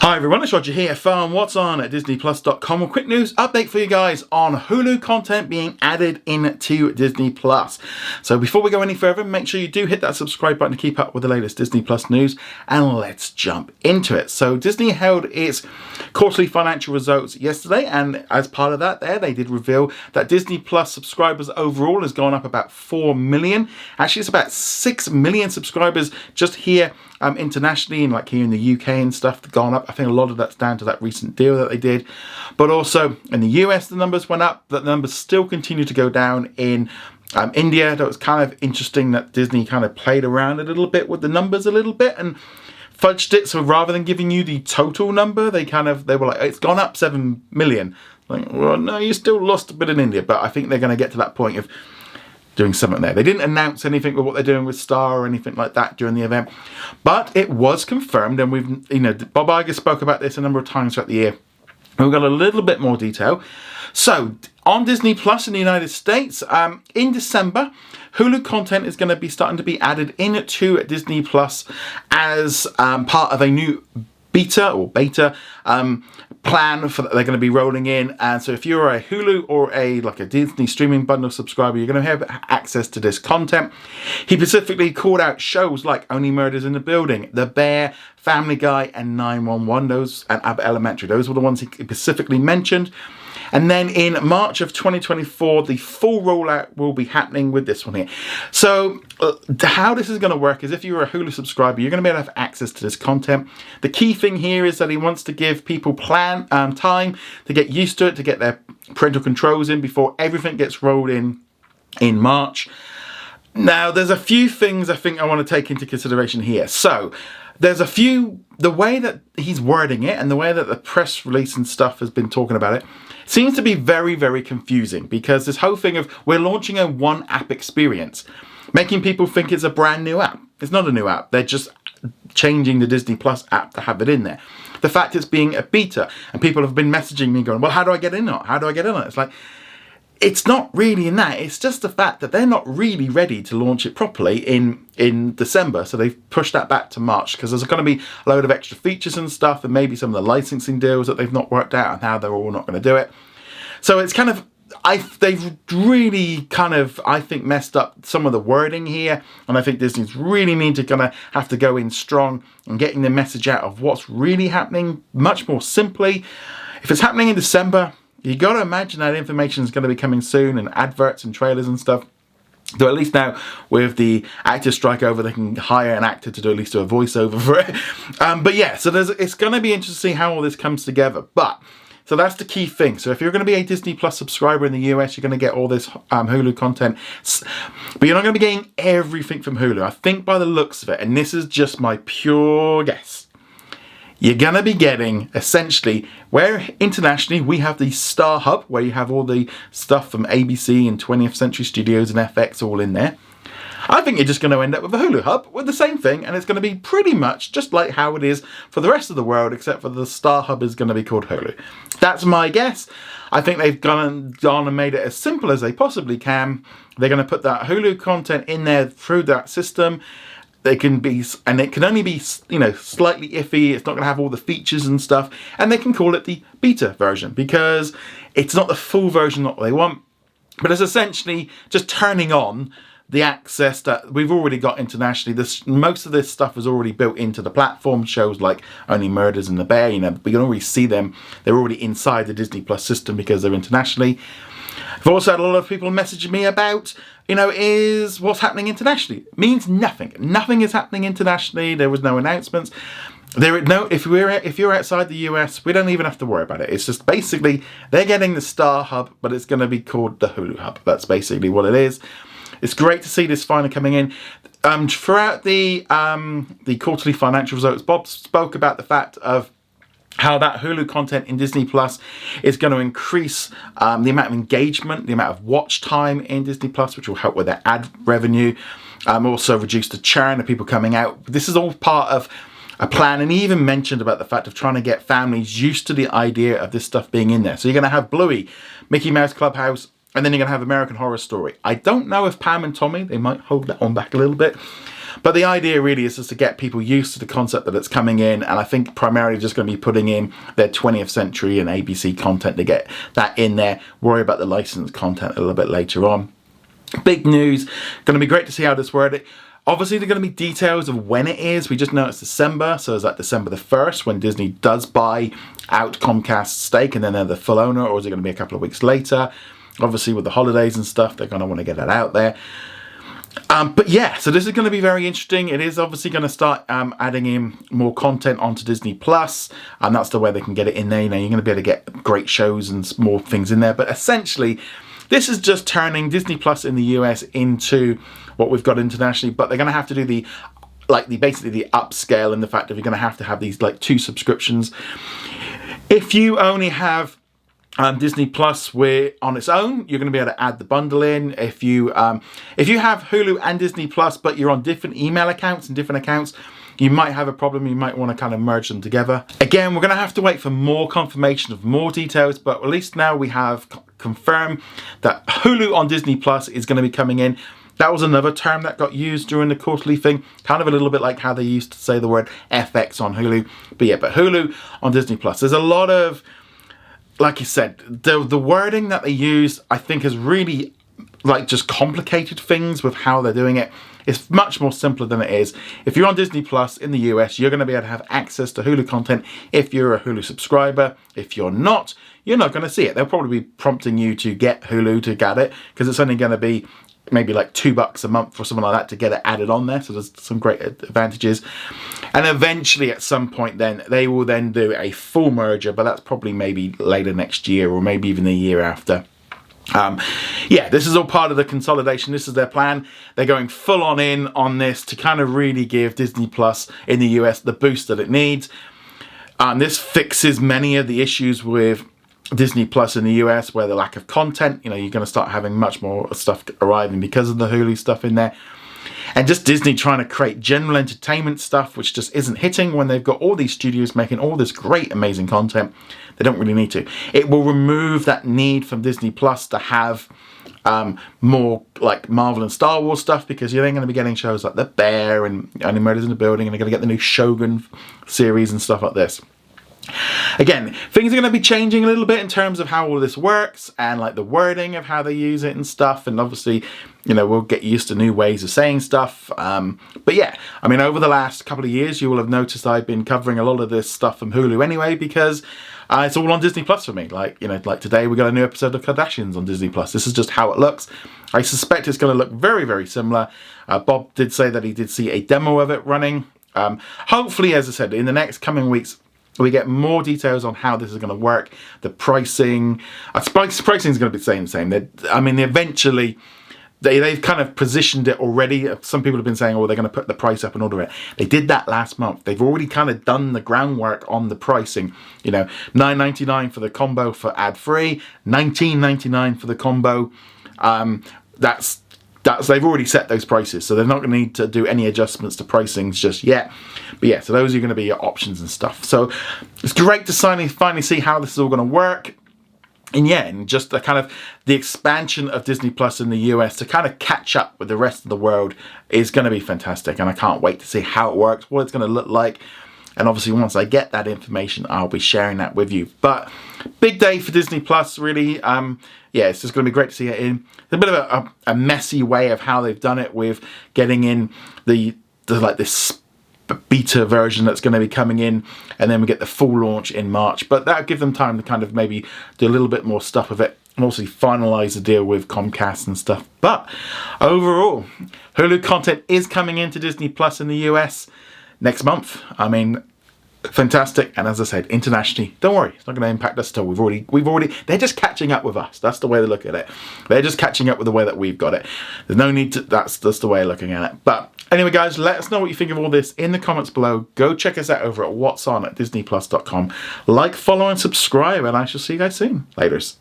Hi everyone, it's Roger here from What's On at DisneyPlus.com. A quick news update for you guys on Hulu content being added into Disney Plus. So before we go any further, make sure you do hit that subscribe button to keep up with the latest Disney Plus news, and let's jump into it. So Disney held its quarterly financial results yesterday, and as part of that they did reveal that Disney Plus subscribers overall has gone up about 4 million. Actually, it's about 6 million subscribers just here internationally, and like here in the UK and stuff, gone up. I think a lot of that's down to that recent deal that they did, but also in the US the numbers went up. The numbers still continue to go down in India. That was kind of interesting that Disney kind of played around a little bit with the numbers a little bit and fudged it. So rather than giving you the total number, they were like, it's gone up 7 million. Like, well, no, you still lost a bit in India, but I think they're going to get to that point of doing something there. They didn't announce anything with what they're doing with Star or anything like that during the event, but it was confirmed, and Bob Iger spoke about this a number of times throughout the year. We've got a little bit more detail. So on Disney Plus in the United States, in December, Hulu content is going to be starting to be added into Disney Plus as part of a new beta plan for that they're going to be rolling in. And so if you're a Hulu or a Disney streaming bundle subscriber, you're going to have access to this content. He specifically called out shows like Only Murders in the Building, The Bear, Family Guy, and 911. Those, and Abbott Elementary, those were the ones he specifically mentioned. And then in March of 2024, the full rollout will be happening with this one here. So how this is going to work is if you're a Hulu subscriber, you're going to be able to have access to this content. The key thing here is that he wants to give people time to get used to it, to get their parental controls in before everything gets rolled in March. Now, there's a few things I think I want to take into consideration here. So the way that he's wording it and the way that the press release and stuff has been talking about it seems to be very, very confusing, because this whole thing of we're launching a one app experience, making people think it's a brand new app. It's not a new app. They're just changing the Disney Plus app to have it in there. The fact it's being a beta, and people have been messaging me going, well, how do I get in on it? How do I get in on it? It's like, it's not really in that. It's just the fact that they're not really ready to launch it properly in December. So they've pushed that back to March, because there's going to be a load of extra features and stuff, and maybe some of the licensing deals that they've not worked out and how they're all not going to do it. So it's kind of, they've really kind of, I think, messed up some of the wording here. And I think Disney's really have to go in strong and getting the message out of what's really happening much more simply. If it's happening in December, you got to imagine that information is going to be coming soon, and adverts and trailers and stuff. So at least now with the actor strike over, they can hire an actor to do at least a voiceover for it. But yeah, so it's going to be interesting how all this comes together. So that's the key thing. So if you're going to be a Disney Plus subscriber in the US, you're going to get all this Hulu content, but you're not going to be getting everything from Hulu. I think by the looks of it, and this is just my pure guess, you're going to be getting essentially where internationally we have the Star Hub, where you have all the stuff from ABC and 20th Century Studios and FX all in there. I think you're just going to end up with a Hulu Hub with the same thing, and it's going to be pretty much just like how it is for the rest of the world, except for the Star Hub is going to be called Hulu. That's my guess. I think they've gone and made it as simple as they possibly can. They're going to put that Hulu content in there through that system. They can be, and it can only be, slightly iffy. It's not going to have all the features and stuff, and they can call it the beta version, because it's not the full version that they want, but it's essentially just turning on the access that we've already got internationally. Most of this stuff is already built into the platform. Shows like Only Murders in the Bear, we can already see them. They're already inside the Disney Plus system because they're internationally. I've also had a lot of people messaging me about, is what's happening internationally. It means nothing. Nothing is happening internationally. There was no announcements. If you're outside the US, we don't even have to worry about it. It's just basically they're getting the Star Hub, but it's going to be called the Hulu Hub. That's basically what it is. It's great to see this finally coming in. Throughout the quarterly financial results, Bob spoke about the fact of how that Hulu content in Disney Plus is going to increase the amount of engagement, the amount of watch time in Disney Plus, which will help with their ad revenue. Also reduce the churn of people coming out. This is all part of a plan, and he even mentioned about the fact of trying to get families used to the idea of this stuff being in there. So you're going to have Bluey, Mickey Mouse Clubhouse, and then you're going to have American Horror Story. I don't know if Pam and Tommy, they might hold that one back a little bit. But the idea really is just to get people used to the concept that it's coming in, and I think primarily just going to be putting in their 20th century and ABC content to get that in there. Worry about the licensed content a little bit later on. Big news. Going to be great to see how this works. Obviously, there are going to be details of when it is. We just know it's December, so is that December the 1st when Disney does buy out Comcast's stake and then they're the full owner, or is it going to be a couple of weeks later? Obviously, with the holidays and stuff, they're going to want to get that out there. But yeah, so this is going to be very interesting. It is obviously going to start adding in more content onto Disney Plus, and that's the way they can get it in there. You know, you're going to be able to get great shows and more things in there. But essentially, this is just turning Disney Plus in the US into what we've got internationally. But they're going to have to do basically the upscale, and the fact that you're going to have these like 2 subscriptions. If you only have Disney Plus on its own, you're going to be able to add the bundle in. If you have Hulu and Disney Plus, but you're on different email accounts and different accounts, you might have a problem. You might want to kind of merge them together. Again, we're going to have to wait for more confirmation of more details, but at least now we have confirmed that Hulu on Disney Plus is going to be coming in. That was another term that got used during the quarterly thing, kind of a little bit like how they used to say the word FX on Hulu. But yeah, but Hulu on Disney Plus. There's a lot of, like you said, the wording that they use, I think, has really just complicated things with how they're doing it. It's much more simpler than it is. If you're on Disney Plus in the US, you're going to be able to have access to Hulu content if you're a Hulu subscriber. If you're not, you're not going to see it. They'll probably be prompting you to get Hulu to get it, because it's only going to be maybe like $2 a month or something like that to get it added on there. So there's some great advantages. And eventually at some point then, they will then do a full merger, but that's probably maybe later next year or maybe even the year after. Yeah, this is all part of the consolidation. This is their plan. They're going full in on this to kind of really give Disney Plus in the US the boost that it needs. This fixes many of the issues with Disney Plus in the US, where the lack of content, you're going to start having much more stuff arriving because of the Hulu stuff in there. And just Disney trying to create general entertainment stuff, which just isn't hitting when they've got all these studios making all this great, amazing content. They don't really need to. It will remove that need from Disney Plus to have more like Marvel and Star Wars stuff, because you're then going to be getting shows like The Bear and Only Murders in the Building, and they're going to get the new Shogun series and stuff like this. Again, things are going to be changing a little bit in terms of how all this works and like the wording of how they use it and stuff. And obviously, we'll get used to new ways of saying stuff. But yeah, I mean, over the last couple of years, you will have noticed I've been covering a lot of this stuff from Hulu anyway, because it's all on Disney Plus for me. Like today we got a new episode of Kardashians on Disney Plus. This is just how it looks. I suspect it's going to look very, very similar. Bob did say that he did see a demo of it running. Hopefully, as I said, in the next coming weeks, we get more details on how this is going to work. The pricing, pricing is going to be the same. Eventually, they've kind of positioned it already. Some people have been saying, oh, they're going to put the price up and all of it. They did that last month. They've already kind of done the groundwork on the pricing. $9.99 for the combo for ad-free, $19.99 for the combo. They've already set those prices, so they're not going to need to do any adjustments to pricings just yet. But yeah, so those are going to be your options and stuff. So it's great to finally see how this is all going to work. And yeah, and just the expansion of Disney Plus in the US to kind of catch up with the rest of the world is going to be fantastic. And I can't wait to see how it works, what it's going to look like. And obviously, once I get that information, I'll be sharing that with you. But big day for Disney Plus, really. Yeah, it's just going to be great to see it in. It's a bit of a messy way of how they've done it with getting in this beta version that's going to be coming in, and then we get the full launch in March. But that'll give them time to kind of maybe do a little bit more stuff with it, and also finalize the deal with Comcast and stuff. But overall, Hulu content is coming into Disney Plus in the US next month. I mean, fantastic. And as I said, internationally, don't worry, it's not going to impact us at all. We've already, they're just catching up with us. That's the way they look at it. They're just catching up with the way that we've got it. There's no need to, that's the way of looking at it. But anyway, guys, let us know what you think of all this in the comments below. Go check us out over at what's on at disneyplus.com. Like, follow, and subscribe, and I shall see you guys soon. Laters.